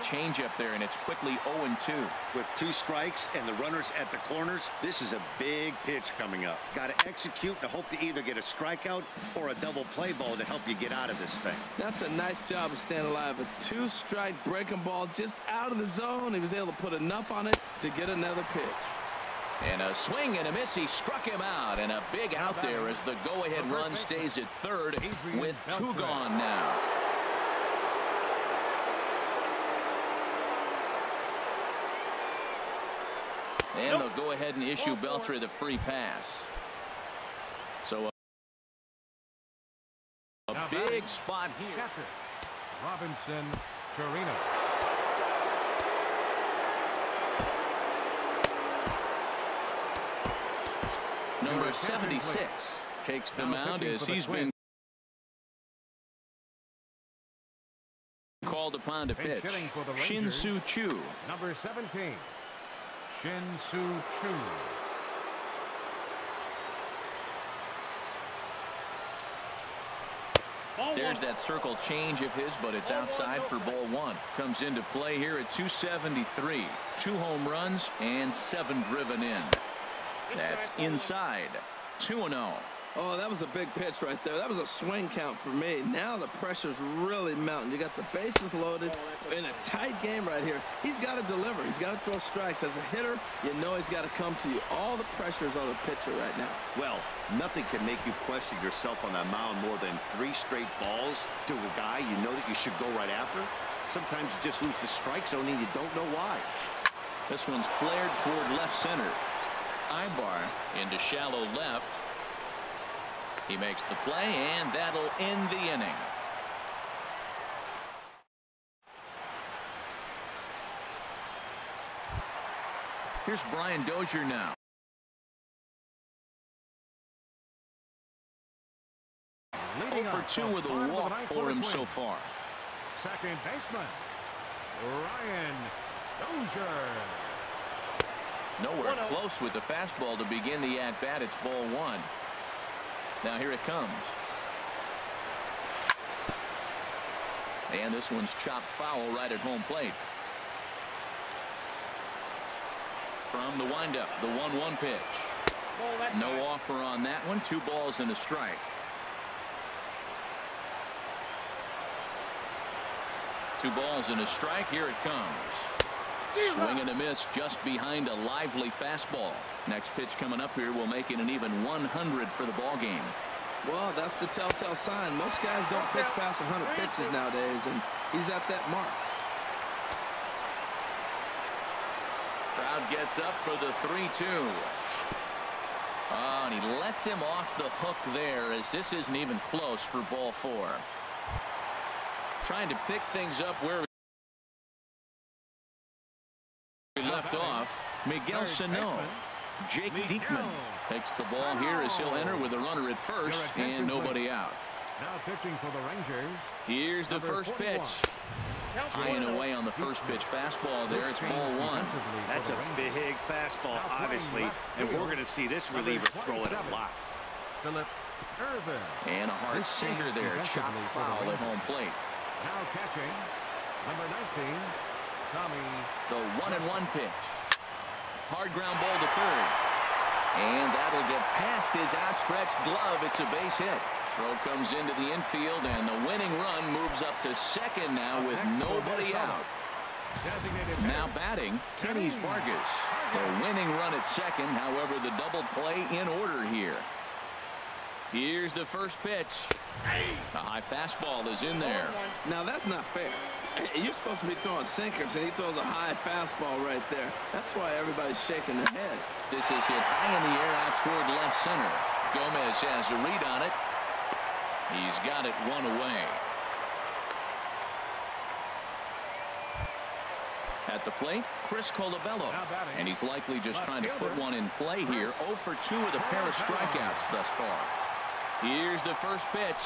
changeup there, and it's quickly 0-2. With 2 strikes and the runners at the corners, this is a big pitch coming up. Got to execute and hope to either get a strikeout or a double play ball to help you get out of this thing. That's a nice job of staying alive. A 2-strike breaking ball just out of the zone. He was able to put enough on it to get another pitch. And a swing and a miss. He struck him out, and a big out there as the go-ahead run stays at third with 2 gone now. And they'll go ahead and issue Beltre the free pass. So a big spot here. Robinson Chirino. Number 76 takes the mound as he's been called upon to pitch. Shin-Soo Choo. Number 17. Shin-Soo Choo. There's that circle change of his, but it's outside for ball 1. Comes into play here at 273. 2 home runs and 7 driven in. That's inside. 2-0. Oh, that was a big pitch right there. That was a swing count for me. Now the pressure's really mounting. You got the bases loaded in a tight game right here. He's got to deliver. He's got to throw strikes. As a hitter, you know he's got to come to you. All the pressure's on the pitcher right now. Well, nothing can make you question yourself on that mound more than 3 straight balls to a guy you know that you should go right after. Sometimes you just lose the strike zone and you don't know why. This one's flared toward left center. Ibar into shallow left. He makes the play, and that'll end the inning. Here's Brian Dozier now. 0 for 2 with a walk for him so far. Second baseman, Brian Dozier. Nowhere close with the fastball to begin the at-bat. It's ball 1. Now here it comes. And this one's chopped foul right at home plate. From the windup, the 1-1 pitch. No offer on that one. 2 balls and a strike. 2 balls and a strike. Here it comes. Swing and a miss just behind a lively fastball. Next pitch coming up here will make it an even 100 for the ball game. Well, that's the telltale sign. Most guys don't pitch past 100 pitches nowadays, and he's at that mark. Crowd gets up for the 3-2. Oh, and he lets him off the hook there, as this isn't even close for ball 4. Trying to pick things up where we left off. Miguel Sano. Jake Diekman takes the ball here as he'll enter with a runner at first and nobody out. Now pitching for the Rangers. Here's the first pitch. High and away on the first pitch fastball there. It's ball 1. That's a big fastball, obviously, and we're going to see this reliever throw it a lot. Philip Ervin. And a hard sinker there. Chopped foul at home plate. Now catching, number 19, Tommy. The 1-1 pitch. Hard ground ball to third. And that'll get past his outstretched glove. It's a base hit. Throw comes into the infield, and the winning run moves up to second now with nobody out. Now batting, Kenny Vargas. The winning run at second. However, the double play in order here. Here's the first pitch. A high fastball is in there. Now that's not fair. You're supposed to be throwing sinkers, and he throws a high fastball right there. That's why everybody's shaking their head. This is hit high in the air out toward left center. Gomez has a read on it. He's got it one away. At the plate, Chris Colabello. And he's likely just trying to put one in play here. 0 for 2 with a pair of strikeouts thus far. Here's the first pitch.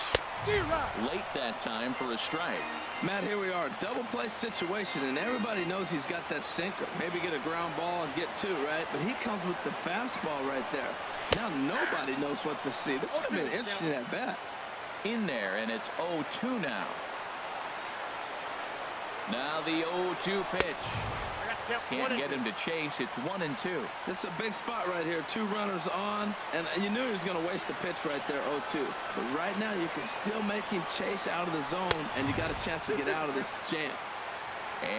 Late that time for a strike. Matt, here we are. Double play situation, and everybody knows he's got that sinker. Maybe get a ground ball and get 2, right? But he comes with the fastball right there. Now nobody knows what to see. This is going to be an interesting at bat. In there, and it's 0-2 now. Now the 0-2 pitch. Can't get him to chase. It's 1-2. This is a big spot right here. 2 runners on, and you knew he was going to waste a pitch right there, 0-2. But right now you can still make him chase out of the zone, and you got a chance to get out of this jam.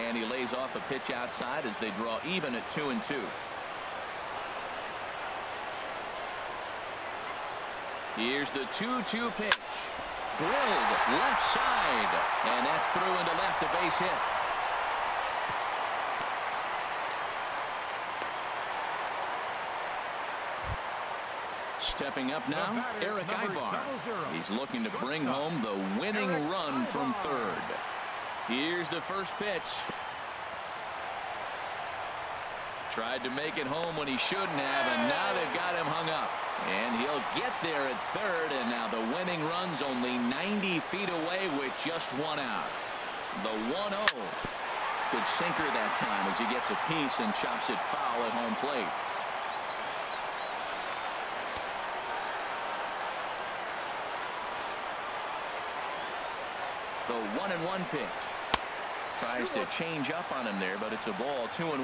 And he lays off a pitch outside as they draw even at 2-2. Here's the 2-2 pitch. Drilled left side, and that's through into left, a base hit. Stepping up now, Eric Ivar. He's looking to bring home the winning run from third. Here's the first pitch. Tried to make it home when he shouldn't have, and now they've got him hung up. And he'll get there at third, and now the winning run's only 90 feet away with just 1 out. The 1-0. Good sinker that time as he gets a piece and chops it foul at home plate. The 1-1 pitch. Tries to change up on him there, but it's a ball, 2-1.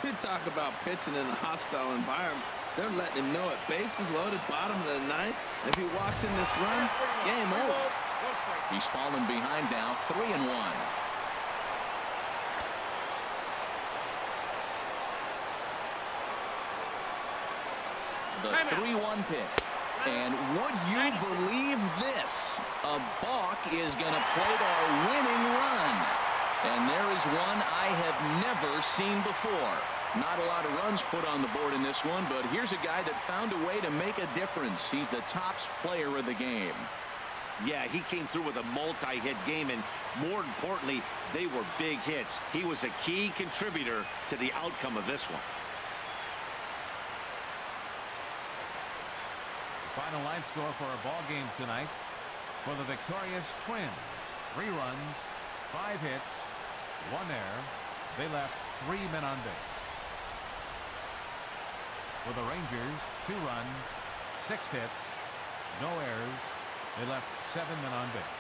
You talk about pitching in a hostile environment. They're letting him know it. Bases loaded, bottom of the ninth. If he walks in this run, game over. He's fallen behind now, 3-1. The 3-1 pitch. And would you believe this? A balk is going to plate our winning run. And there is one I have never seen before. Not a lot of runs put on the board in this one, but here's a guy that found a way to make a difference. He's the tops player of the game. Yeah, he came through with a multi-hit game, and more importantly, they were big hits. He was a key contributor to the outcome of this one. Final line score for our ball game tonight. For the victorious Twins, 3 runs, 5 hits, 1 error. They left 3 men on base. For the Rangers, 2 runs, 6 hits, no errors. They left 7 men on base.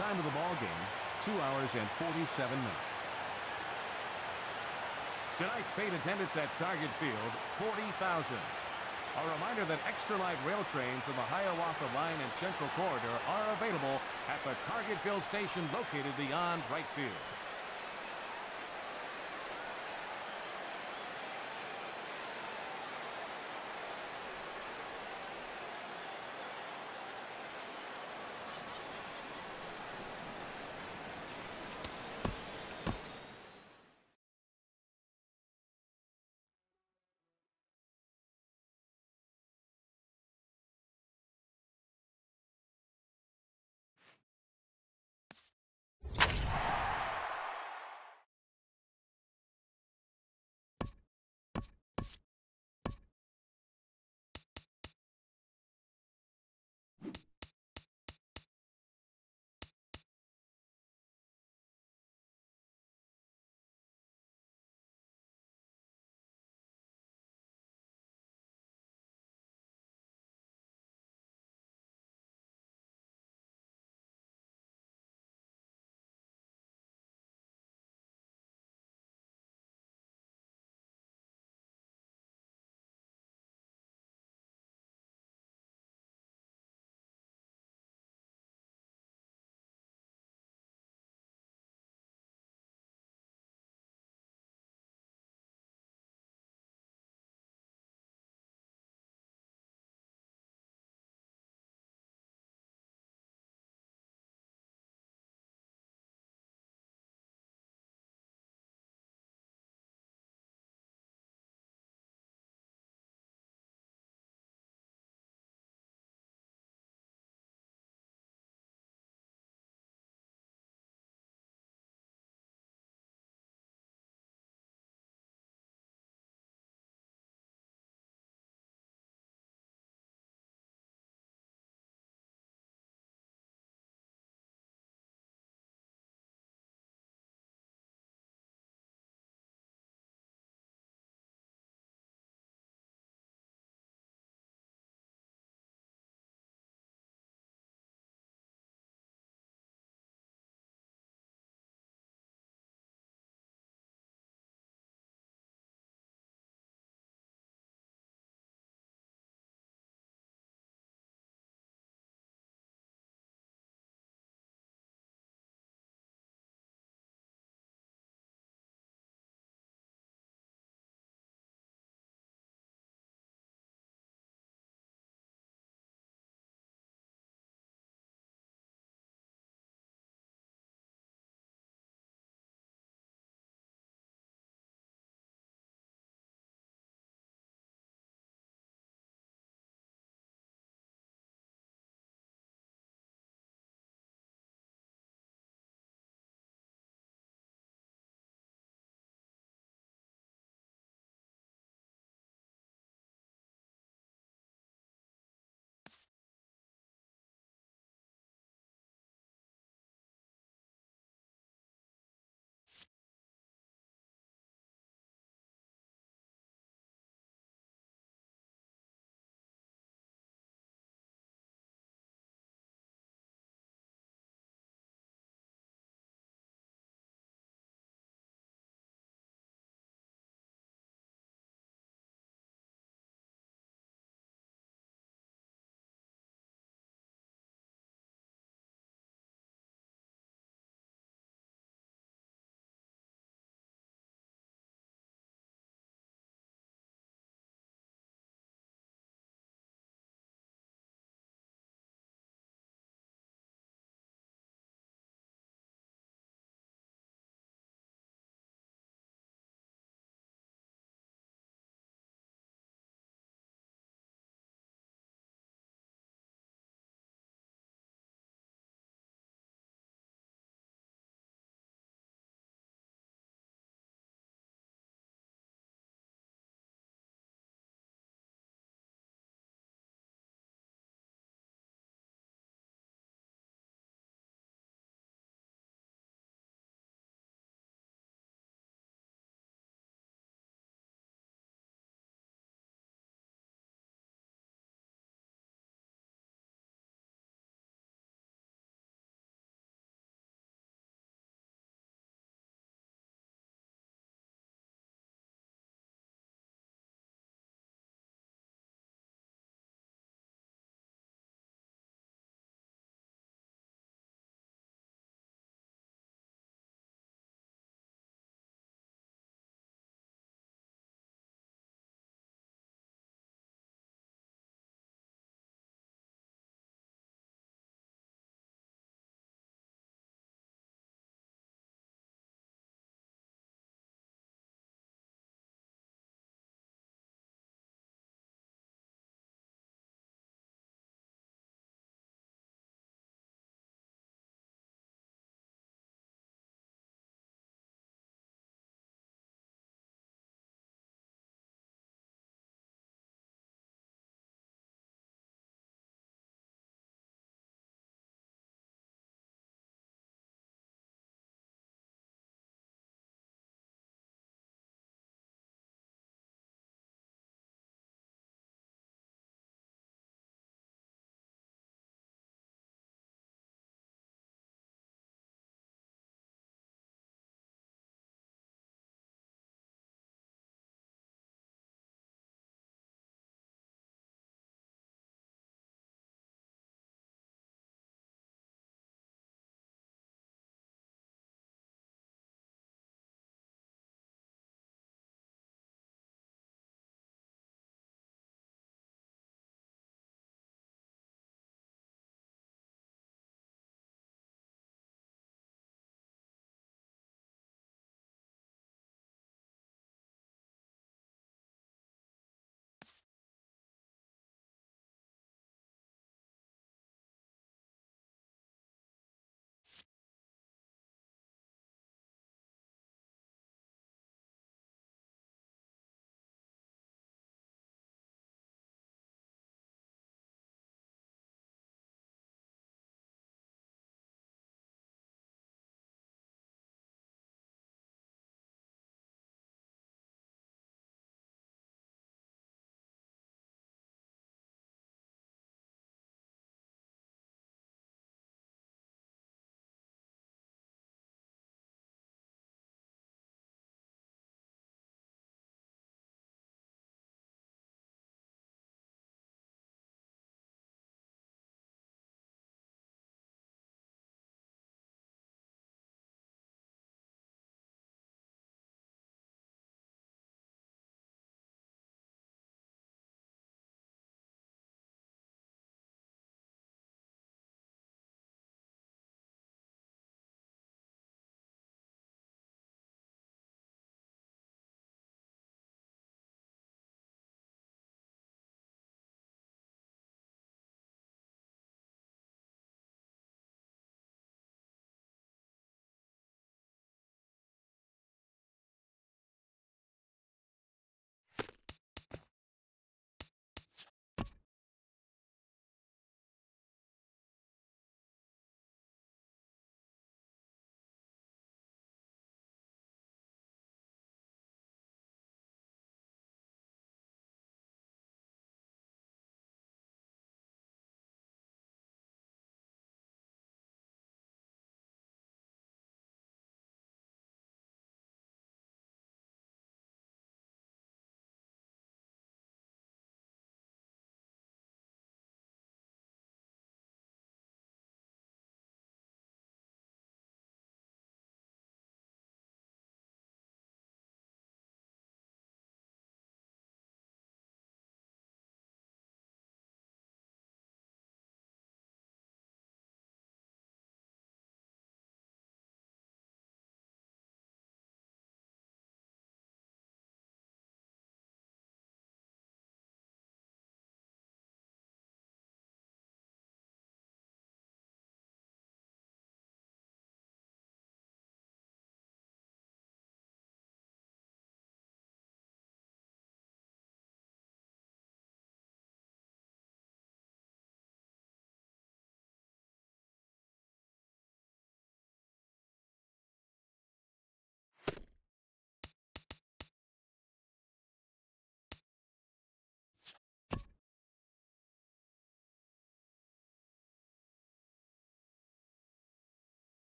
Time of the ball game, 2 hours and 47 minutes. Tonight's paid attendance at Target Field, 40,000. A reminder that extra light rail trains from the Hiawatha Line and Central Corridor are available at the Targetville station located beyond right field.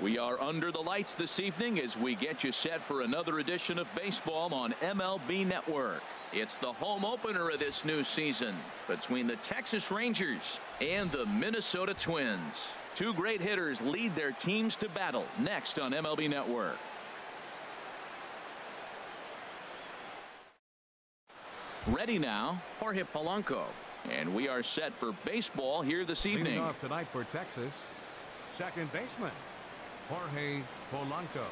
We are under the lights this evening as we get you set for another edition of baseball on MLB Network. It's the home opener of this new season between the Texas Rangers and the Minnesota Twins. Two great hitters lead their teams to battle next on MLB Network. Ready now, Jorge Polanco. And we are set for baseball here this evening. Leading off tonight for Texas, second baseman Jorge Polanco.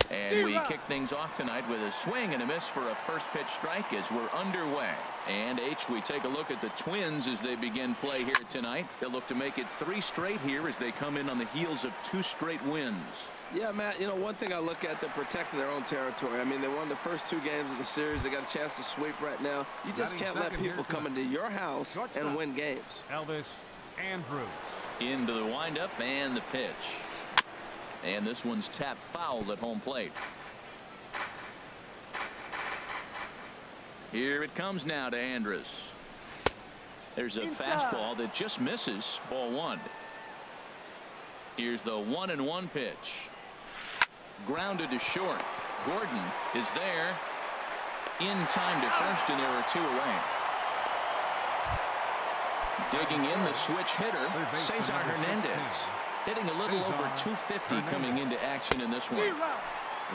And we kick things off tonight with a swing and a miss for a first pitch strike as we're underway. And we take a look at the Twins as they begin play here tonight. They'll look to make it 3 straight here as they come in on the heels of 2 straight wins. Yeah, Matt, you know, one thing I look at, they're protecting their own territory. I mean, they won the first 2 games of the series. They got a chance to sweep right now. You just can't let people come into your house and win games. Elvis Andrus. Into the windup and the pitch. And this one's tapped foul at home plate. Here it comes now to Andrus. There's a fastball that just misses. Ball 1. Here's the 1-1 pitch. Grounded to short. Gordon is there in time to first, and there are 2 away. Digging in the switch hitter, Cesar Hernandez. Hitting a little over 250 coming into action in this one.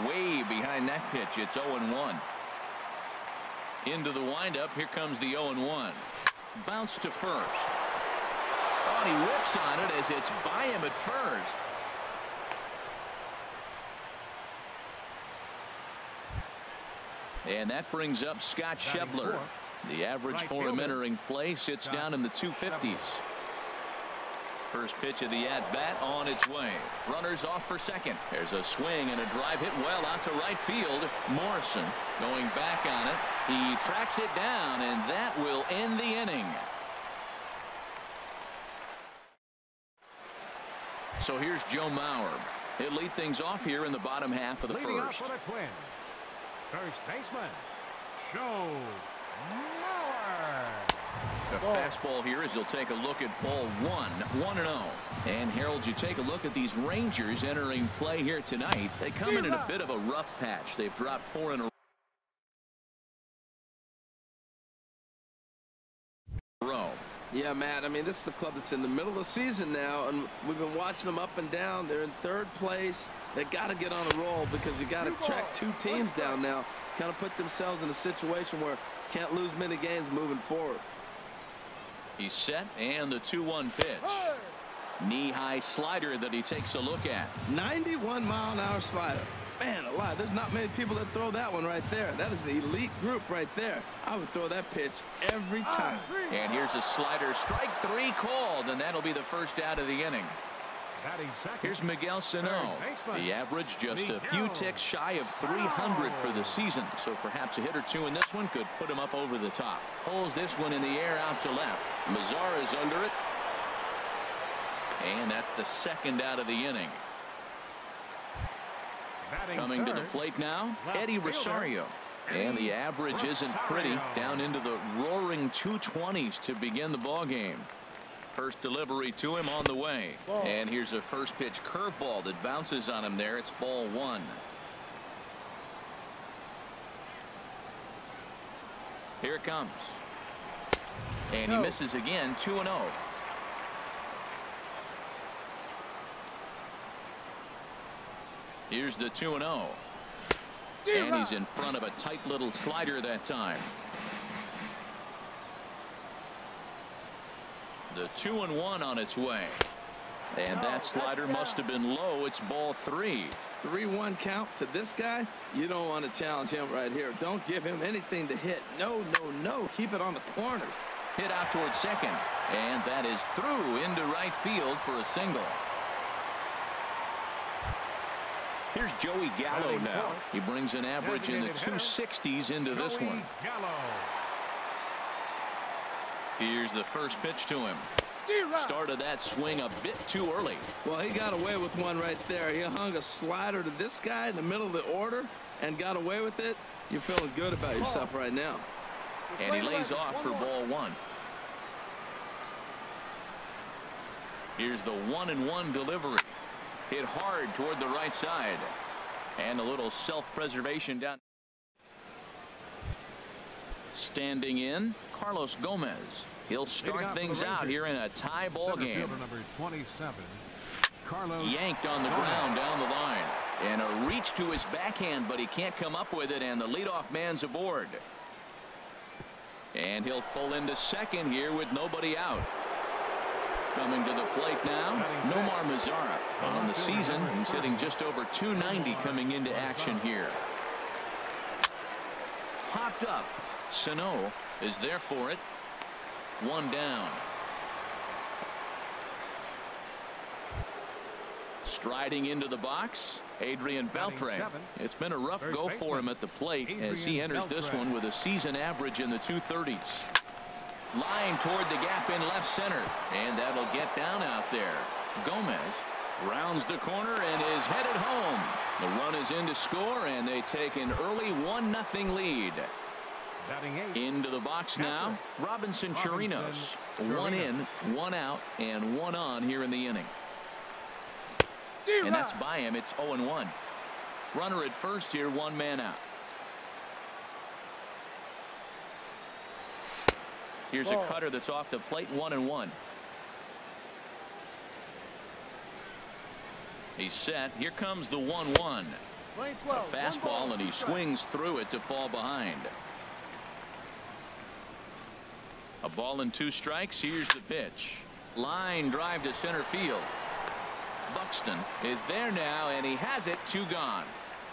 Way behind that pitch. It's 0-1. Into the windup. Here comes the 0-1. Bounce to first. Oh, and he whips on it as it's by him at first. And that brings up Scott Schebler. The average for him entering play sits down in the 250s. First pitch of the at-bat on its way. Runners off for second. There's a swing and a drive hit well out to right field. Morrison going back on it. He tracks it down, and that will end the inning. So here's Joe Mauer. He'll lead things off here in the bottom half of the Leading first. up for the Twins, first baseman Joe Mauer. The fastball here as you'll take a look at ball 1-0. And Harold, you take a look at these Rangers entering play here tonight. They come in a bit of a rough patch. They've dropped 4 in a row. Yeah, Matt, I mean, this is the club that's in the middle of the season now, and we've been watching them up and down. They're in 3rd place. They got to get on a roll because you got to track 2 teams down now. Kind of put themselves in a situation where can't lose many games moving forward. He's set, and the 2-1 pitch. Knee-high slider that he takes a look at. 91-mile-an-hour slider. Man alive, there's not many people that throw that one right there. That is an elite group right there. I would throw that pitch every time. And here's a slider. Strike 3 called, and that'll be the first out of the inning. Here's Miguel Sano. The average just a few ticks shy of 300 for the season. So perhaps a hit or 2 in this one could put him up over the top. Pulls this one in the air out to left. Mazzara's under it. And that's the 2nd out of the inning. Coming to the plate now, Eddie Rosario. And the average isn't pretty. Down into the roaring 220s to begin the ball game. First delivery to him on the way. And here's a first pitch curveball that bounces on him there. It's ball 1. Here it comes. And he misses again. 2-0. Here's the 2-0. And he's in front of a tight little slider that time. The 2-1 on its way. And that slider must have been low. It's ball 3. 3-1 count to this guy. You don't want to challenge him right here. Don't give him anything to hit. No, no, no. Keep it on the corners. Hit out towards second. And that is through into right field for a single. Here's Joey Gallo now. He brings an average in the 260s into this one. Here's the first pitch to him. Started that swing a bit too early. Well, he got away with one right there. He hung a slider to this guy in the middle of the order and got away with it. You're feeling good about yourself right now. And he lays off for ball 1. Here's the 1-1 delivery. hit hard toward the right side. And a little self-preservation down. Standing in, Carlos Gomez. He'll start things out here in a tie ball game. Number 27, Carlos. Yanked on the ground down the line. And a reach to his backhand, but he can't come up with it, and the leadoff man's aboard. And he'll pull into second here with nobody out. Coming to the plate now, Nomar Mazara. On the season, he's hitting just over 290 coming into action here. Hopped up. Sano is there for it. One down. Striding into the box, Adrian Beltre. It's been a rough go for him at the plate as he enters this one with a season average in the 230s. Line toward the gap in left center, and that'll get down out there. Gomez rounds the corner and is headed home. The run is in to score, and they take an early 1-0 lead. Into the box now, Robinson Chirinos. One in, one out, and one on here in the inning. And that's by him. It's 0-1. Runner at first here, one man out. Here's a cutter that's off the plate, 1-1. He's set. Here comes the 1-1. A fastball, and he swings through it to fall behind. A ball and 2 strikes. Here's the pitch. Line drive to center field. Buxton is there now, and he has it. 2 gone.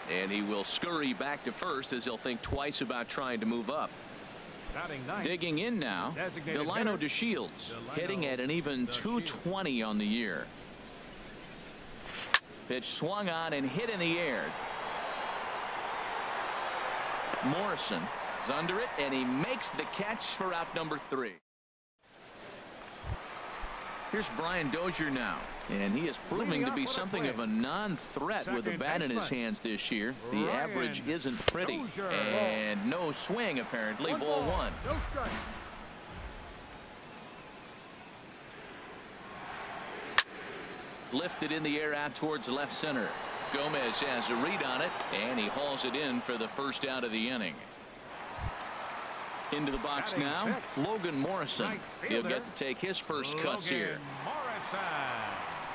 And he will scurry back to first as he'll think twice about trying to move up. Digging in now, Delino DeShields, hitting at an even 220 on the year. Pitch swung on and hit in the air. Morrison is under it, and he makes the catch for out number 3. Here's Brian Dozier now, and he is proving to be something of a non-threat with a bat in his hands this year. The average isn't pretty, and no swing apparently. Ball 1. No strike. Lifted in the air out towards left center. Gomez has a read on it, and he hauls it in for the first out of the inning. Into the box now, Logan Morrison. He'll get to take his first cuts here.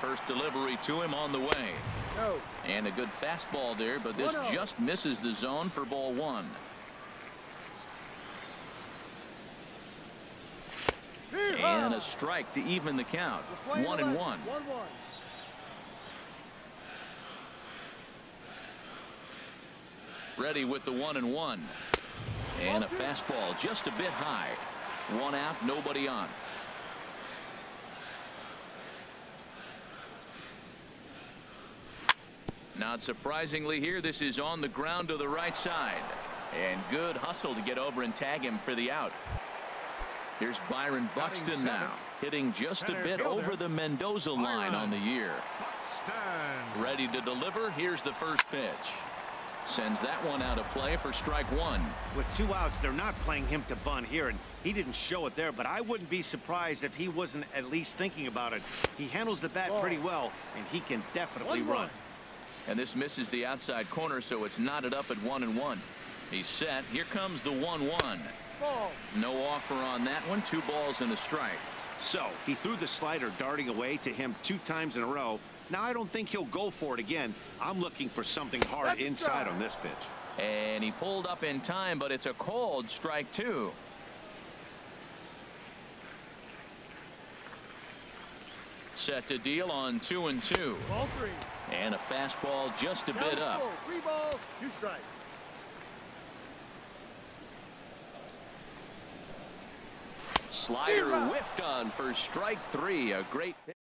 First delivery to him on the way. And a good fastball there, but this just misses the zone for ball 1. And a strike to even the count. 1-1. Ready with the 1-1. And a fastball just a bit high. 1 out, nobody on. Not surprisingly here, this is on the ground to the right side. And good hustle to get over and tag him for the out. Here's Byron Buxton now, hitting just a bit over the Mendoza line on the year. Ready to deliver. Here's the first pitch. Sends that one out of play for strike 1. With 2 outs, they're not playing him to bunt here, and he didn't show it there, but I wouldn't be surprised if he wasn't at least thinking about it. He handles the bat pretty well, and he can definitely run. And this misses the outside corner, so it's knotted up at 1-1. He's set. Here comes the 1-1. No offer on that one. 2 balls and a strike. So he threw the slider darting away to him 2 times in a row. Now I don't think he'll go for it again. I'm looking for something hard inside on this pitch. And he pulled up in time, but it's a called strike 2. Set to deal on 2-2. Ball 3. And a fastball just a bit up. 3 balls, 2 strikes. Slider whiffed on for strike 3. A great pitch.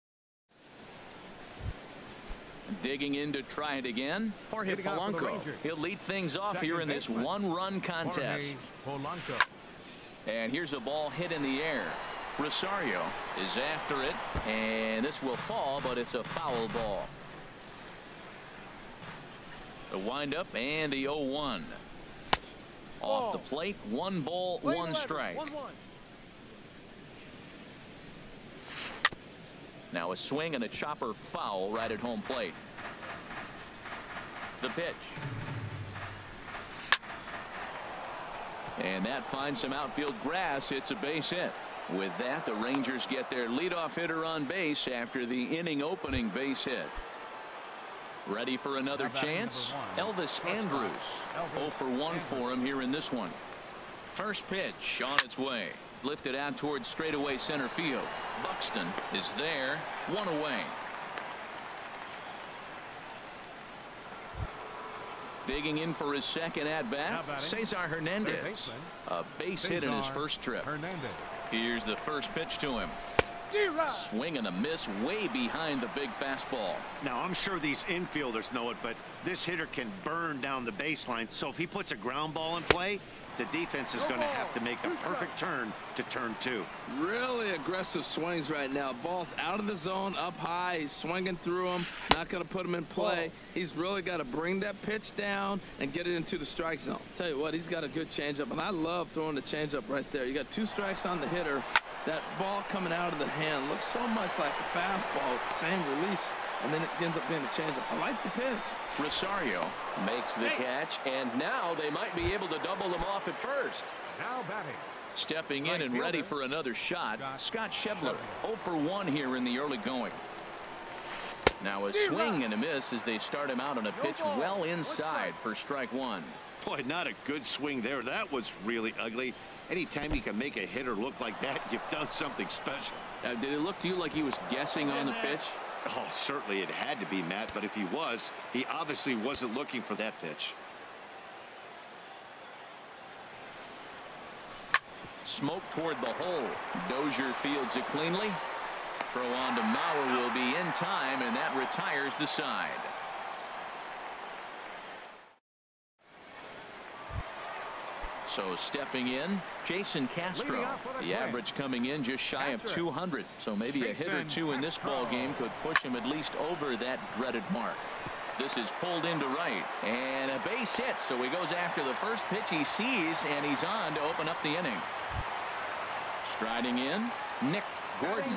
Digging in to try it again. Jorge Polanco. He'll lead things off here in this 1-run contest. And here's a ball hit in the air. Rosario is after it, and this will fall, but it's a foul ball. The windup and the 0-1. Off the plate, 1 ball, 1 strike. Now a swing and a chopper foul right at home plate. The pitch. And that finds some outfield grass. It's a base hit. With that, the Rangers get their leadoff hitter on base after the inning opening base hit. Ready for another chance. Elvis Andrus. 0 for 1 for him here in this one. First pitch on its way. Lifted out towards straightaway center field. Buxton is there. 1 away. Digging in for his second at-bat, Cesar Hernandez. A base hit in his first trip. Here's the first pitch to him. Swing and a miss way behind the big fastball. Now, I'm sure these infielders know it, but this hitter can burn down the baseline. So if he puts a ground ball in play, the defense is going to have to make a perfect turn to turn 2. Really aggressive swings right now. Ball's out of the zone, up high. He's swinging through them. Not going to put him in play. He's really got to bring that pitch down and get it into the strike zone. Tell you what, he's got a good changeup, and I love throwing the changeup right there. You got 2 strikes on the hitter. That ball coming out of the hand looks so much like a fastball, same release, and then it ends up being a changeup. I like the pitch. Rosario makes the catch, and now they might be able to double them off at first. Now batting. Stepping in and ready for another shot, Scott Schebler. 0 for 1 here in the early going. Now a swing and a miss as they start him out on a pitch well inside for strike 1. Boy, not a good swing there. That was really ugly. Anytime you can make a hitter look like that, you've done something special. Did it look to you like he was guessing on the pitch? Oh, certainly it had to be, Matt, but if he was, he obviously wasn't looking for that pitch. Smoke toward the hole. Dozier fields it cleanly. Throw on to Mauer will be in time, and that retires the side. So stepping in, Jason Castro. The average coming in just shy of 200. So maybe a hit or 2 in this ball game could push him at least over that dreaded mark. This is pulled into right, and a base hit. So he goes after the first pitch he sees, and he's on to open up the inning. Striding in, Nick Gordon.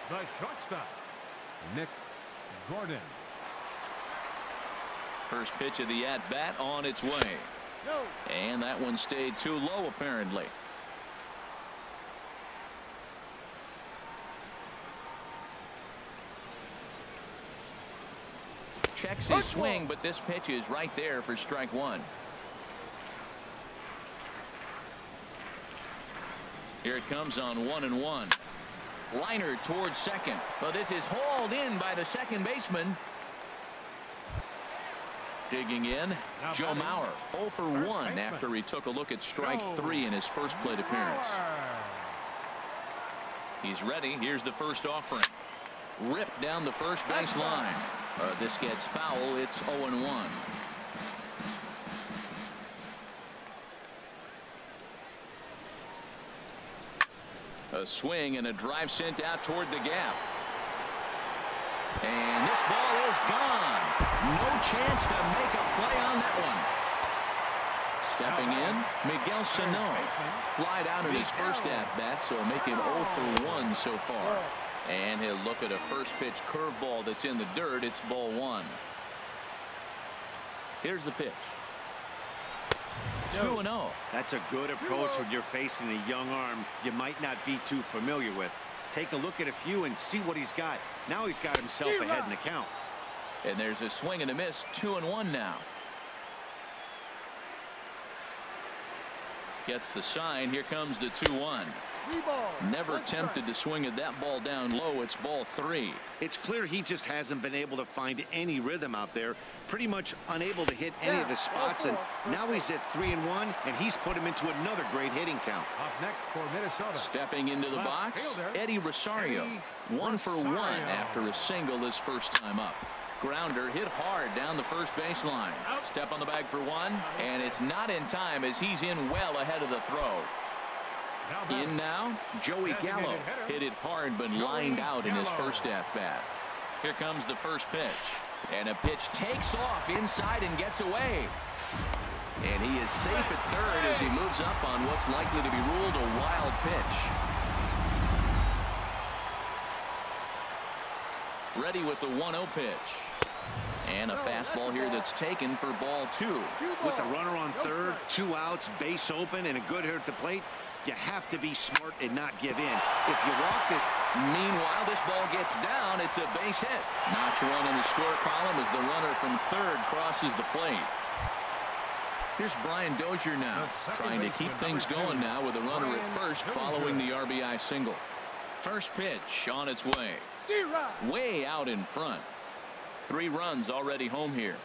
The shortstop, Nick Gordon. First pitch of the at-bat on its way. And that one stayed too low, apparently. Checks his swing, but this pitch is right there for strike 1. Here it comes on 1-1. Liner towards second. But this is hauled in by the second baseman. Digging in, Joe Mauer, 0 for 1 after he took a look at strike 3 in his first plate appearance. He's ready. Here's the first offering. Ripped down the first base line. This gets foul. It's 0-1. A swing and a drive sent out toward the gap. And this ball is gone. No chance to make a play on that one. Stepping in, Miguel Sano. Flied out in his first at-bat, so make him 0 for 1 so far. And he'll look at a first pitch curveball that's in the dirt. It's ball 1. Here's the pitch. 2-0. That's a good approach when you're facing a young arm you might not be too familiar with. Take a look at a few and see what he's got. Now he's got himself ahead in the count. And there's a swing and a miss. 2-1 now. Gets the sign. Here comes the 2-1. Never tempted to swing at that ball down low. It's ball 3. It's clear he just hasn't been able to find any rhythm out there. Pretty much unable to hit any of the spots. And now he's at 3-1, and he's put him into another great hitting count. Up next for Minnesota. Stepping into the box, Eddie Rosario. 1 for 1 after a single his first time up. Grounder hit hard down the first baseline. Step on the bag for 1, and it's not in time as he's in well ahead of the throw. In now, Joey Gallo. Hit it hard but lined out in his first at-bat. Here comes the first pitch. And a pitch takes off inside and gets away. And he is safe at third as he moves up on what's likely to be ruled a wild pitch. Ready with the 1-0 pitch. And a fastball here that's taken for ball 2. With the runner on third, 2 outs, base open, and a good hitter at the plate, you have to be smart and not give in. If you walk this... Meanwhile, this ball gets down. It's a base hit. Notch run in the score column as the runner from third crosses the plate. Here's Brian Dozier now, trying to keep things going now with a runner at first following the RBI single. First pitch on its way. Way out in front. 3 runs already home here.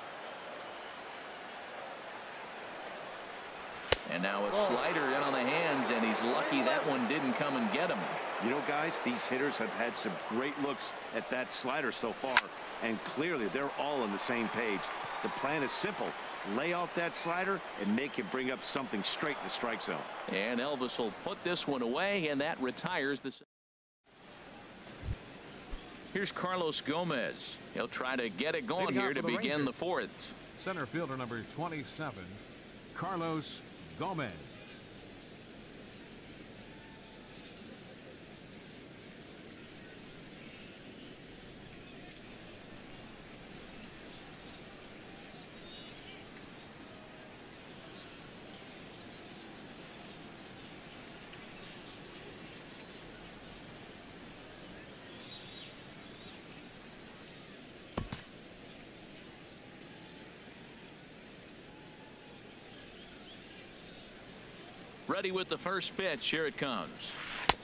And now a slider in on the hands, and he's lucky that one didn't come and get him. You know, guys, these hitters have had some great looks at that slider so far, and clearly they're all on the same page. The plan is simple. Lay off that slider and make it bring up something straight in the strike zone. And Elvis will put this one away, and that retires the... Here's Carlos Gomez. He'll try to get it going here to begin the 4th. Center fielder number 27, Carlos Gomez. Ready with the first pitch. Here it comes.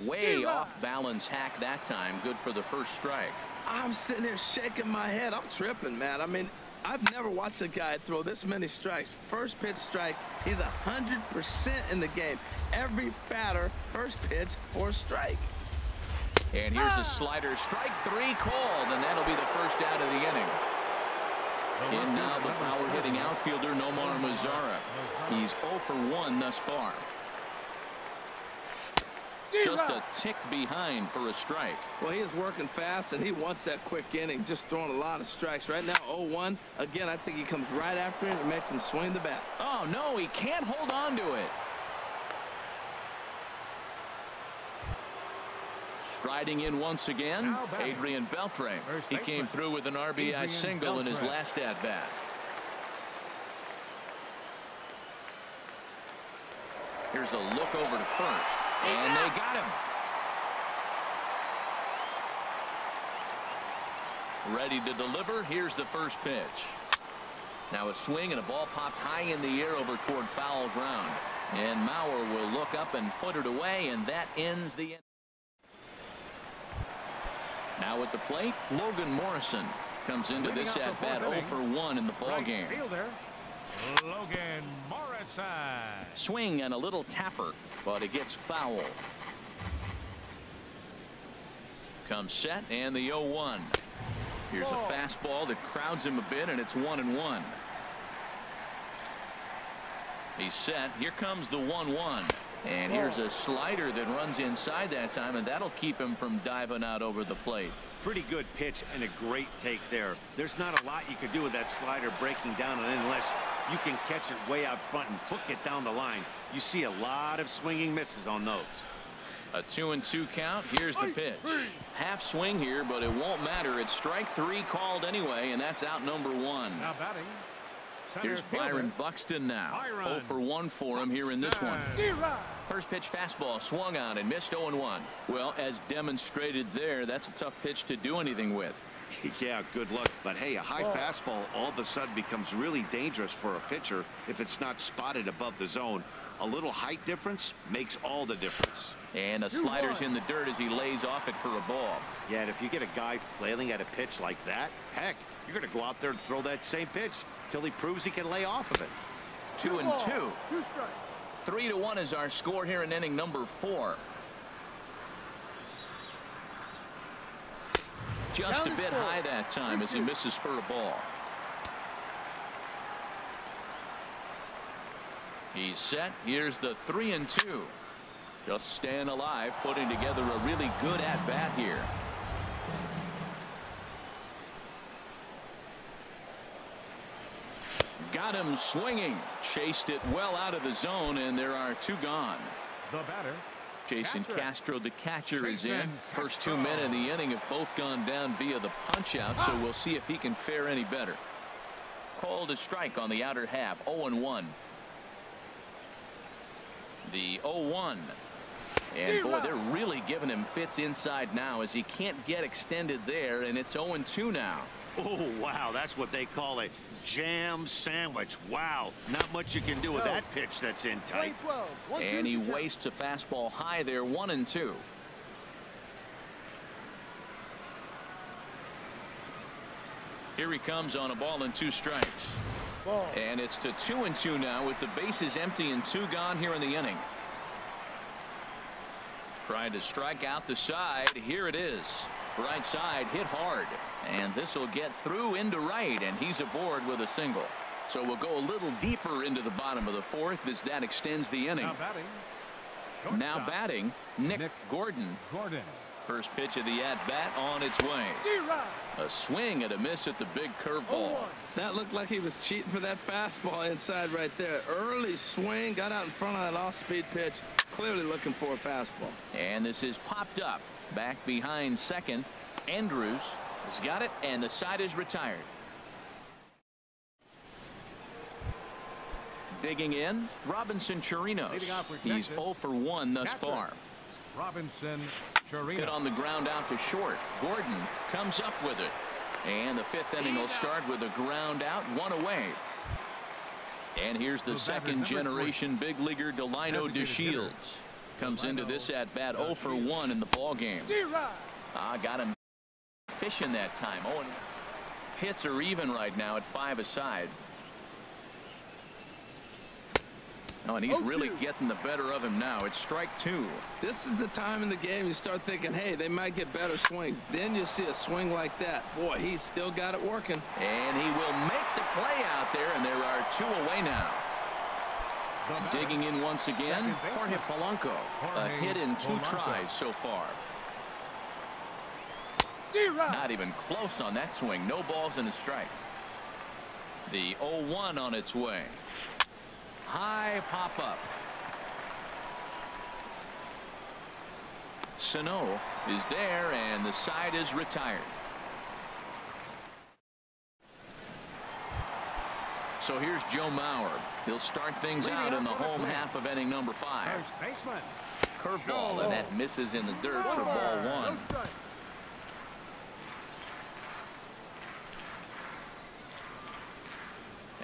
Way off balance hack that time. Good for the first strike. I'm sitting here shaking my head. I'm tripping, man. I mean, I've never watched a guy throw this many strikes. First pitch strike. He's 100% in the game. Every batter, first pitch or strike. And here's a slider. Strike 3 called, and that'll be the first out of the inning. In now the power hitting outfielder Nomar Mazara. He's 0 for 1 thus far. Just a tick behind for a strike. Well, he is working fast, and he wants that quick inning, just throwing a lot of strikes. Right now, 0-1. Again, I think he comes right after him and makes him swing the bat. Oh, no, he can't hold on to it. Striding in once again, Adrian Beltre. He came through with an RBI single in his last at-bat. Here's a look over to first. And they got him. Ready to deliver. Here's the first pitch. Now a swing and a ball popped high in the air over toward foul ground. And Mauer will look up and put it away, and that ends the inning. Now at the plate, Logan Morrison comes into this at-bat 0 for 1 in the ballgame. Logan Morrison. Swing and a little tapper, but it gets foul. Comes set and the 0-1. Here's a fastball that crowds him a bit, and it's 1-1. He's set. Here comes the 1-1. And here's a slider that runs inside that time, and that'll keep him from diving out over the plate. Pretty good pitch and a great take there. There's not a lot you could do with that slider breaking down, and unless you can catch it way out front and hook it down the line. You see a lot of swinging misses on those. A 2-2 count. Here's the pitch. Half swing here, but it won't matter. It's strike 3 called anyway, and that's out number 1. Now batting. Here's Byron Buxton now. 0 for 1 for him here in this one. First pitch fastball swung on and missed 0-1. Well, as demonstrated there, that's a tough pitch to do anything with. Yeah, good luck. But hey, a high fastball all of a sudden becomes really dangerous for a pitcher if it's not spotted above the zone. A little height difference makes all the difference. And a slider's in the dirt as he lays off it for a ball. Yeah, and if you get a guy flailing at a pitch like that, heck, you're going to go out there and throw that same pitch till he proves he can lay off of it. 2-2. 3-1 is our score here in inning number 4. Just a bit high that time as he misses for a ball. He's set. Here's the 3-2. Just staying alive, putting together a really good at-bat here. Got him swinging. Chased it well out of the zone, and there are 2 gone. The batter, Jason Castro, the catcher, is in. First 2 men in the inning have both gone down via the punch-out, so we'll see if he can fare any better. called a strike on the outer half. 0-1. The 0-1. And boy, they're really giving him fits inside now as he can't get extended there, and it's 0-2 now. Oh, wow, that's what they call a jam sandwich. Wow, not much you can do with that pitch that's in tight. And he wastes a fastball high there. 1-2. Here he comes on a ball and 2 strikes. And it's to 2-2 now with the bases empty and 2 gone here in the inning. Trying to strike out the side. Here it is. Right side hit hard. And this will get through into right. And he's aboard with a single. So we'll go a little deeper into the bottom of the 4th as that extends the inning. Now batting, Nick Gordon. First pitch of the at-bat on its way. A swing and a miss at the big curveball. That looked like he was cheating for that fastball inside right there. Early swing, got out in front of that off-speed pitch. Clearly looking for a fastball. And this is popped up. Back behind second. Andrews has got it, and the side is retired. Digging in, Robinson Chirinos. He's 0 for 1 thus far. Robinson Chirinos. Hit on the ground out to short. Gordon comes up with it. And the 5th inning will start with a ground out, 1 away. And here's the second generation big leaguer Delino DeShields. Comes into this at bat 0 for 1 in the ball game. Got him fishing that time. And hits are even right now at 5 aside. Oh, and he's really getting the better of him now. It's strike 2. This is the time in the game you start thinking, hey, they might get better swings. Then you see a swing like that. Boy, he's still got it working. And he will make the play out there, and there are 2 away now. Digging in once again, Jorge Polanco. A hit in 2 tries so far. Not even close on that swing. No balls and a strike. The 0-1 on its way. High pop up. Sano is there, and the side is retired. So here's Joe Mauer. He'll start things out in the home half of inning number 5. Curveball, and that misses in the dirt for ball 1.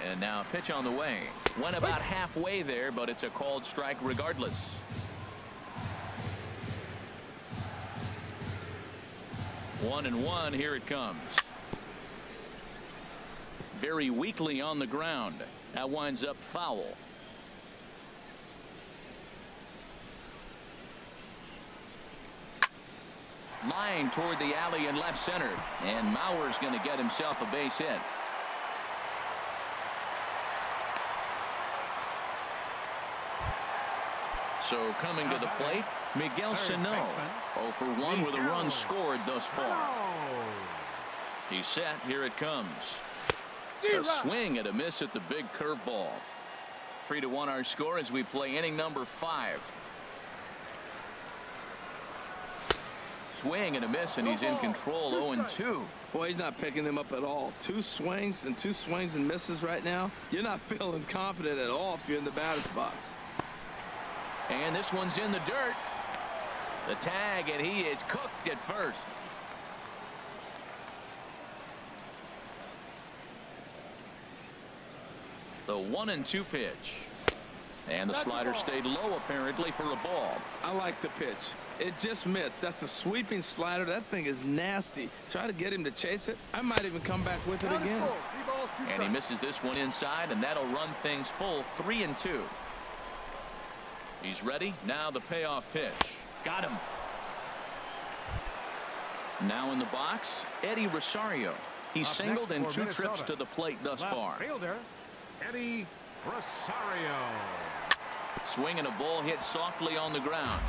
And now a pitch on the way. Went about halfway there, but it's a called strike regardless. One and one. Here it comes. Very weakly on the ground. That winds up foul. Line toward the alley in left center. And Mauer's going to get himself a base hit. So coming to the plate, Miguel Sano. 0 for 1 with a run scored thus far. He's set. Here it comes. A swing and a miss at the big curveball. 3-1 our score as we play inning number 5. Swing and a miss, and he's in control. 0-2. Boy, he's not picking them up at all. 2 swings and misses right now. You're not feeling confident at all if you're in the batter's box. And this one's in the dirt. The tag, and he is cooked at first. The 1-2 pitch. And the slider stayed low apparently for a ball. I like the pitch. It just missed. That's a sweeping slider. That thing is nasty. Try to get him to chase it. I might even come back with it again. And he misses this one inside, and that'll run things full. 3-2. He's ready. Now the payoff pitch. Got him. Now in the box, Eddie Rosario. He's singled in 2 trips to the plate thus far. Fielder, Eddie Rosario. Swing and a ball hit softly on the ground.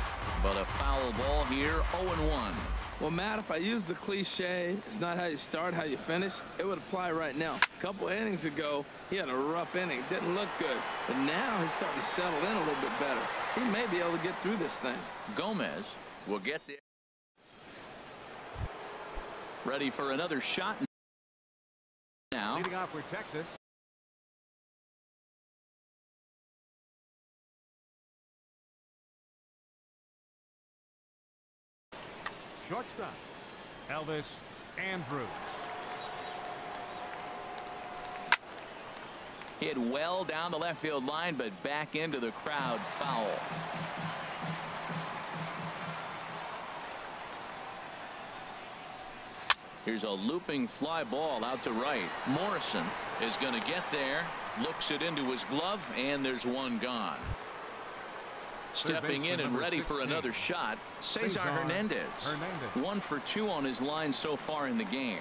But a foul ball here. 0-1. Well, Matt, if I use the cliche, it's not how you start, how you finish, it would apply right now. A couple innings ago, he had a rough inning. Didn't look good. But now he's starting to settle in a little bit better. He may be able to get through this thing. Gomez will get there. Ready for another shot now. Leading off for Texas, shortstop, Elvis Andrews. Hit well down the left field line, but back into the crowd, foul. Here's a looping fly ball out to right. Morrison is going to get there, looks it into his glove, and there's one gone. Stepping in and ready for another shot, Cesar Hernandez. 1 for 2 on his line so far in the game.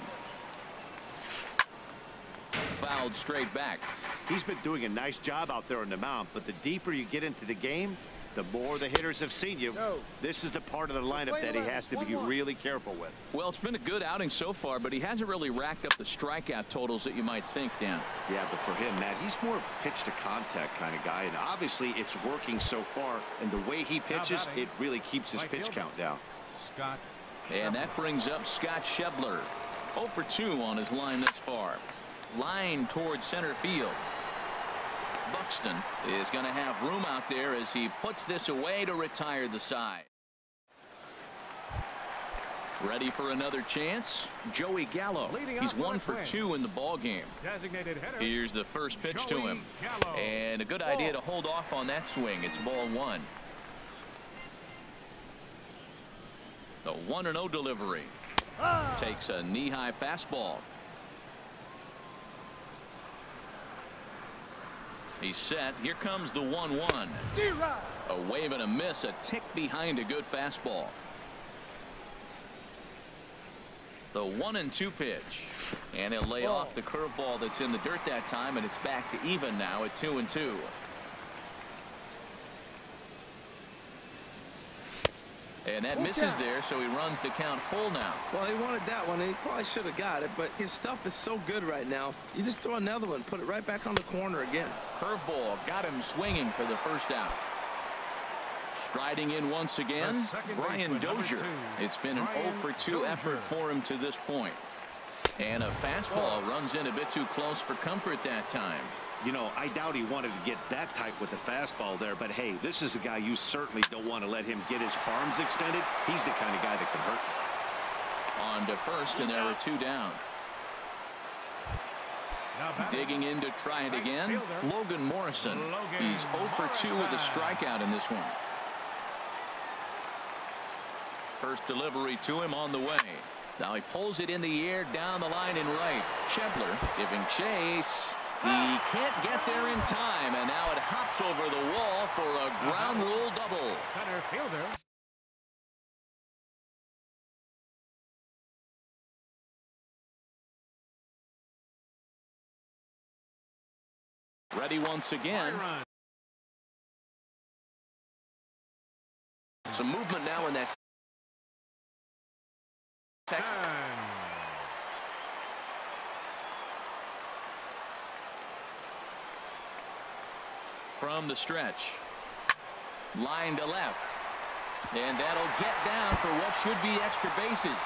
Fouled straight back. He's been doing a nice job out there on the mound, but the deeper you get into the game, the more the hitters have seen you. This is the part of the lineup that he has to be really careful with. Well, it's been a good outing so far, but he hasn't really racked up the strikeout totals that you might think, Dan. Yeah, but for him, Matt, he's more of a pitch to contact kind of guy, and obviously it's working so far, and the way he pitches, it really keeps his pitch count down. Scott. And that brings up Scott Schebler. 0 for 2 on his line this far. Line towards center field. Buxton is going to have room out there as he puts this away to retire the side. Ready for another chance. Joey Gallo. He's 1 for 2 in the ball game. Here's the first pitch to him. And a good idea to hold off on that swing. It's ball 1. The 1-0 delivery. Takes a knee-high fastball. He's set. Here comes the 1-1. A wave and a miss, a tick behind a good fastball. The 1-2 pitch. And he'll lay off the curveball that's in the dirt that time, and it's back to even now at 2-2. And that misses there, so he runs the count full now. Well, he wanted that one, and he probably should have got it, but his stuff is so good right now. You just throw another one, put it right back on the corner again. Curveball got him swinging for the first out. Striding in once again, Brian Dozier. It's been an 0 for 2 effort for him to this point. And a fastball runs in a bit too close for comfort that time. You know, I doubt he wanted to get that type with the fastball there, but hey, this is a guy you certainly don't want to let him get his arms extended. He's the kind of guy that can hurt you. On to first, and there are 2 down. Digging in to try it again, Logan Morrison. He's 0 for 2 with a strikeout in this one. First delivery to him on the way. Now he pulls it in the air down the line in right. Schebler giving chase. He can't get there in time, and now it hops over the wall for a ground rule double. Center fielder. Ready once again. Some movement now in that Texas. From the stretch. Line to left. And that'll get down for what should be extra bases.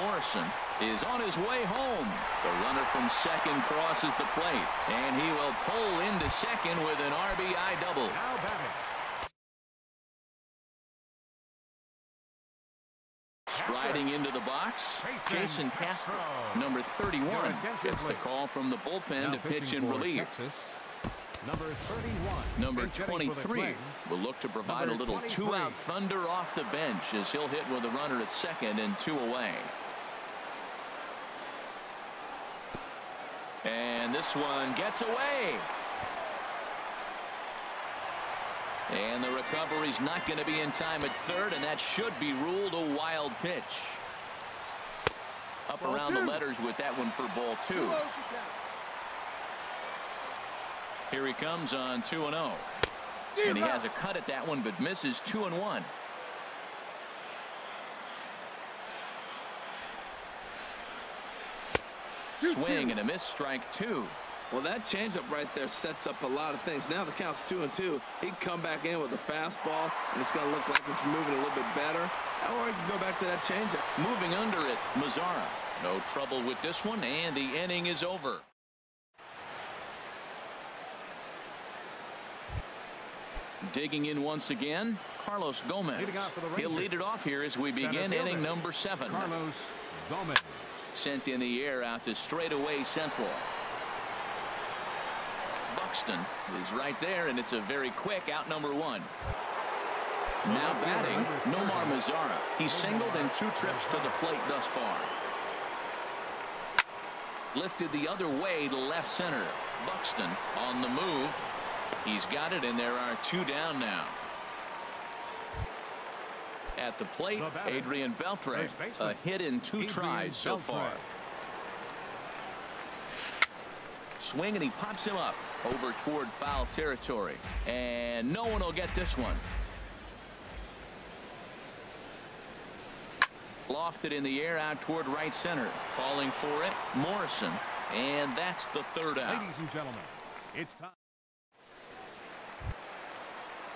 Morrison is on his way home. The runner from second crosses the plate. And he will pull into second with an RBI double. Now batting. Striding into the box, Jason Castro, number 31, gets the call from the bullpen to pitch in relief. Number 31. Number 23 will look to provide a little 2-out thunder off the bench as he'll hit with a runner at second and 2 away. And this one gets away. And the recovery's not going to be in time at third, and that should be ruled a wild pitch. Up around the letters with that one for ball 2. Here he comes on 2-0. And he has a cut at that one, but misses 2-1. Swing and a miss, strike 2. Well, that changeup right there sets up a lot of things. Now the count's 2-2. He can come back in with a fastball, and it's going to look like it's moving a little bit better. Or he can go back to that changeup. Moving under it, Mazzara. No trouble with this one, and the inning is over. Digging in once again, Carlos Gomez. He'll lead it off here as we begin inning number 7. Carlos Gomez. Sent in the air out to straightaway central. Buxton is right there, and it's a very quick out number 1. Now batting, Nomar Mazara. He's singled in 2 trips to the plate thus far. Lifted the other way to left center. Buxton on the move. He's got it, and there are 2 down now. At the plate, Adrian Beltre. A hit in 2 tries so far. Swing, and he pops him up over toward foul territory. And no one will get this one. Lofted in the air out toward right center. Calling for it, Morrison. And that's the 3rd out. Ladies and gentlemen, it's time.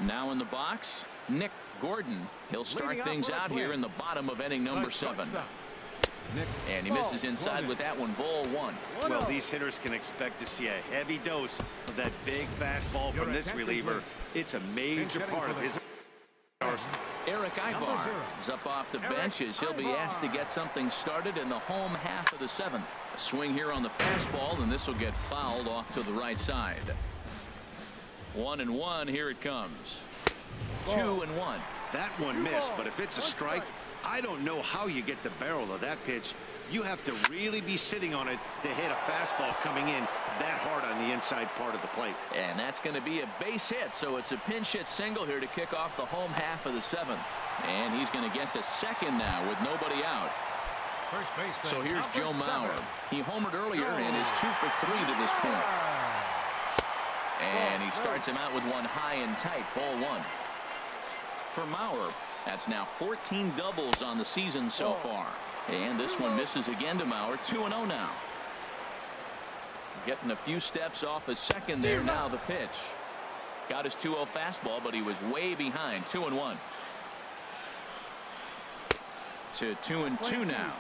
Now in the box, Nick Gordon. He'll start things out here in the bottom of inning number 7. And he misses inside with that one. Ball 1. Well, these hitters can expect to see a heavy dose of that big fastball from this reliever. It's a major part of his. Eric Ibar is up off the bench as he'll be asked to get something started in the home half of the 7th. A swing here on the fastball, and this will get fouled off to the right side. 1-1. Here it comes. 2-1. That one missed, but if it's a strike, I don't know how you get the barrel of that pitch. You have to really be sitting on it to hit a fastball coming in that hard on the inside part of the plate. And that's going to be a base hit, so it's a pinch hit single here to kick off the home half of the 7th. And he's going to get to second now with nobody out. First baseman, so here's Joe Mauer. He homered earlier and is 2 for 3 to this point. And he starts him out with one high and tight. Ball 1. For Mauer, that's now 14 doubles on the season so far. And this one misses again to Mauer. 2-0 now. Getting a few steps off his second there. Now the pitch. Got his 2-0 fastball, but he was way behind. 2-1. To 2-2 now.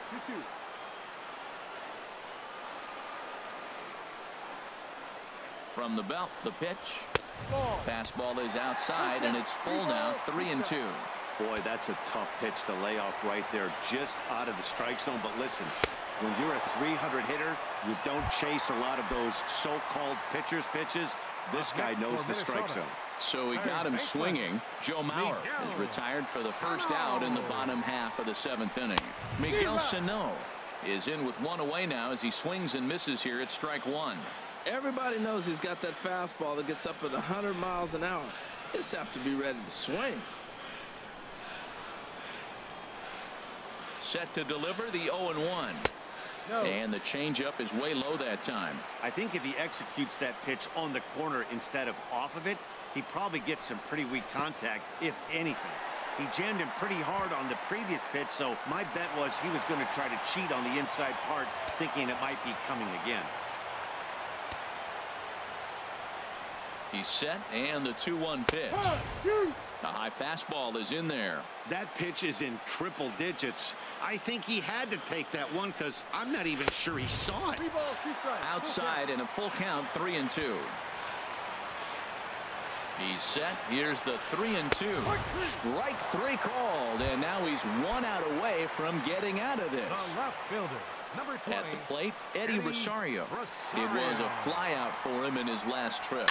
From the belt, the pitch. Fastball is outside, and it's full now. 3-2. Boy, that's a tough pitch to lay off right there, just out of the strike zone. But listen, when you're a 300 hitter, you don't chase a lot of those so-called pitchers' pitches. This guy knows the strike zone. So he got him swinging. Joe Mauer is retired for the first out in the bottom half of the 7th inning. Miguel Sano is in with one away now as he swings and misses here at strike 1. Everybody knows he's got that fastball that gets up at 100 miles an hour. Just have to be ready to swing. Set to deliver the 0-1. And the changeup is way low that time. I think if he executes that pitch on the corner instead of off of it, he probably gets some pretty weak contact, if anything. He jammed him pretty hard on the previous pitch, so my bet was he was going to try to cheat on the inside part, thinking it might be coming again. He's set, and the 2-1 pitch. The high fastball is in there. That pitch is in triple digits. I think he had to take that one because I'm not even sure he saw it. Outside in a full count, 3-2. He's set. Here's the 3-2. Strike 3 called, and now he's 1 out away from getting out of this. The left fielder, number 20. At the plate, Eddie Rosario. It was a fly out for him in his last trip.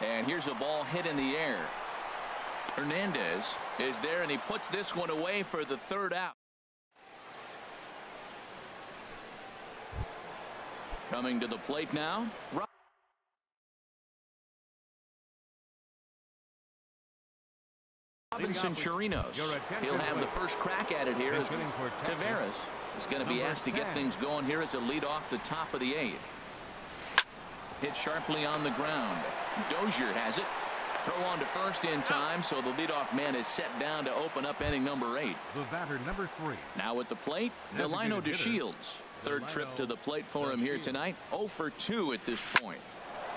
And here's a ball hit in the air. Hernandez is there, and he puts this one away for the 3rd out. Coming to the plate now. Robinson Chirinos. He'll have the first crack at it here as Taveras is going to be asked to get things going here as a lead off the top of the 8th. Hit sharply on the ground. Dozier has it. Throw on to first in time, so the leadoff man is set down to open up inning number 8. The batter, number 3. Now at the plate, Delino DeShields. 3rd trip to the plate for him here tonight. 0 for 2 at this point.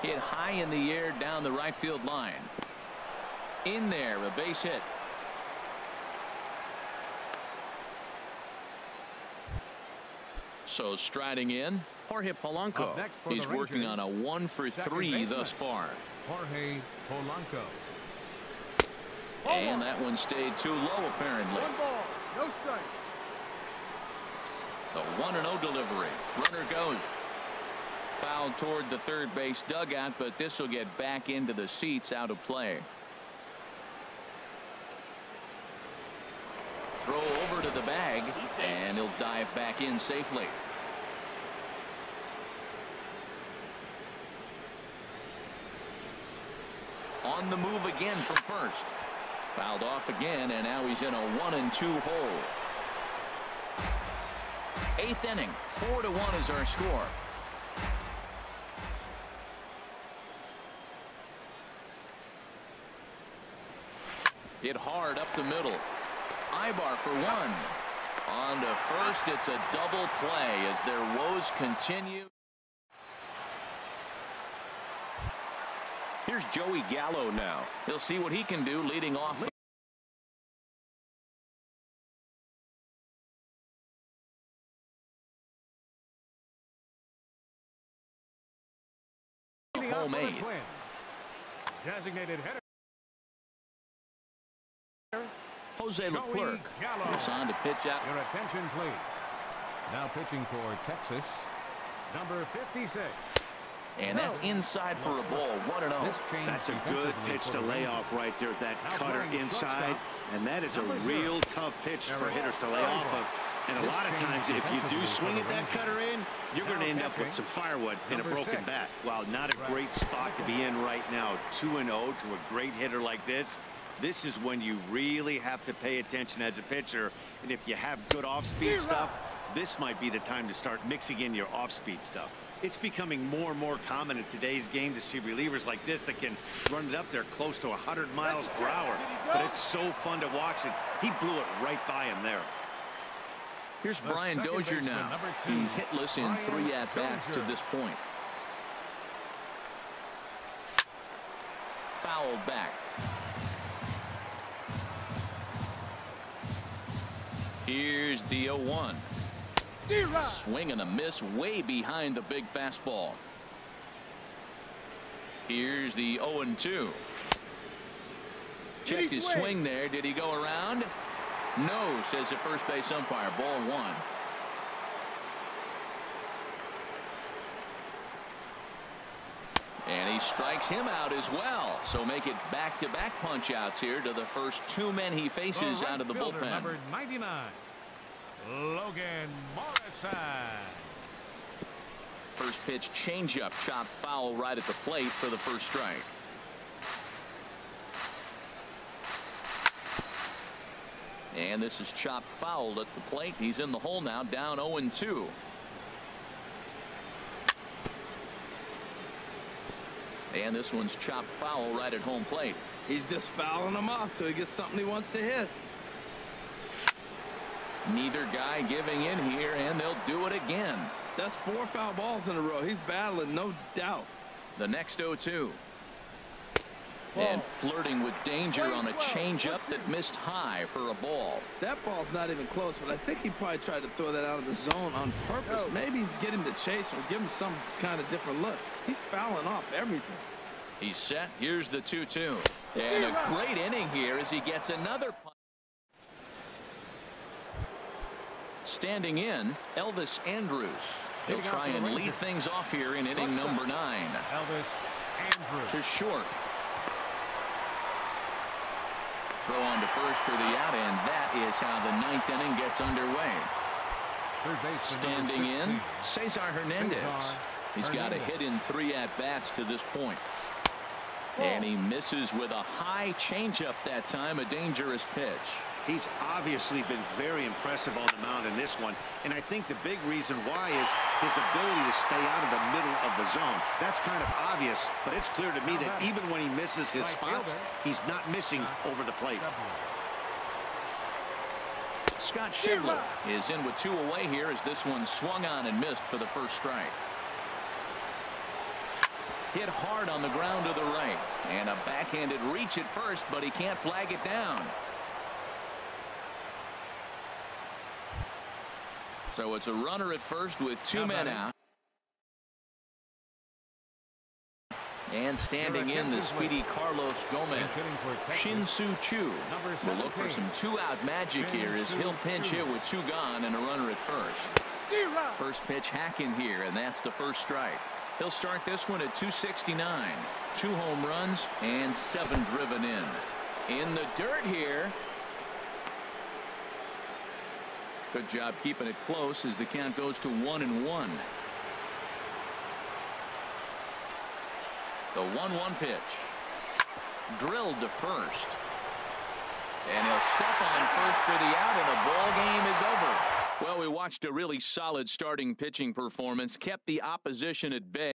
Hit high in the air down the right field line. In there, a base hit. So striding in, Jorge Polanco. He's working on a 1 for 3 thus far. Jorge Polanco. And that one stayed too low, apparently. 1 ball, no strikes. The 1-0 delivery. Runner goes. Foul toward the third base dugout, but this will get back into the seats, out of play. Throw over to the bag, and he'll dive back in safely. On the move again from first. Fouled off again, and now he's in a 1-2 hole. 8th inning, 4-1 is our score. Hit hard up the middle. Ibar for 1. On to first, it's a double play as their woes continue. Here's Joey Gallo now. He'll see what he can do leading off. Homemade. Designated hitter. Jose Leclerc is on to pitch out. Your attention, please. Now pitching for Texas, number 56. And that's inside for a ball. 1-0. That's a good pitch to lay off right there. That cutter inside. And that is a real tough pitch for hitters to lay off of. And a lot of times, if you do swing at that cutter in, you're going to end up with some firewood and a broken bat. Wow, not a great spot to be in right now. 2-0 to a great hitter like this. This is when you really have to pay attention as a pitcher. And if you have good off-speed stuff, this might be the time to start mixing in your off-speed stuff. It's becoming more and more common in today's game to see relievers like this that can run it up there close to 100 miles per hour. But it's so fun to watch it. He blew it right by him there. Here's Brian Dozier now. He's hitless in 3 at-bats to this point. Fouled back. Here's the 0-1. Swing and a miss way behind the big fastball. Here's the 0-2. Checked his swing there. Did he go around? No, says the first base umpire. Ball 1. And he strikes him out as well. So make it back-to-back punch-outs here to the first 2 men he faces out of the bullpen. Number 99, Logan Morrison. First pitch changeup, chopped foul right at the plate for the first strike. And this is chopped foul at the plate. He's in the hole now, down 0-2. And this one's chopped foul right at home plate. He's just fouling them off till he gets something he wants to hit. Neither guy giving in here, and they'll do it again. That's 4 foul balls in a row. He's battling, no doubt. The next 0-2. And flirting with danger on a changeup that missed high for a ball. That ball's not even close, but I think he probably tried to throw that out of the zone on purpose. Maybe get him to chase or give him some kind of different look. He's fouling off everything. He's set. Here's the 2-2. And a great inning here as he gets another punch. Standing in, Elvis Andrus. He'll try and lead things off here in inning number 9. Elvis Andrus. To short. Throw on to first for the out, and that is how the 9th inning gets underway. Standing in, Cesar Hernandez. He's got a hit in 3 at-bats to this point. And he misses with a high changeup that time, a dangerous pitch. He's obviously been very impressive on the mound in this one, and I think the big reason why is his ability to stay out of the middle of the zone. That's kind of obvious, but it's clear to me that even when he misses his spots, he's not missing over the plate. Scott Schindler is in with 2 away here as this one swung on and missed for the first strike. Hit hard on the ground to the right, and a backhanded reach at first, but he can't flag it down. So it's a runner at first with 2 men out. And standing in the speedy Carlos Gomez. Shin-Soo Choo will look for some two-out magic here as he'll pinch hit with two gone and a runner at first. First pitch hacking here, and that's the first strike. He'll start this one at 269. 2 home runs and 7 driven in. In the dirt here. Good job keeping it close as the count goes to 1-1. The 1-1 pitch. Drilled to first. And he'll step on first for the out, and the ball game is over. Well, we watched a really solid starting pitching performance, kept the opposition at bay.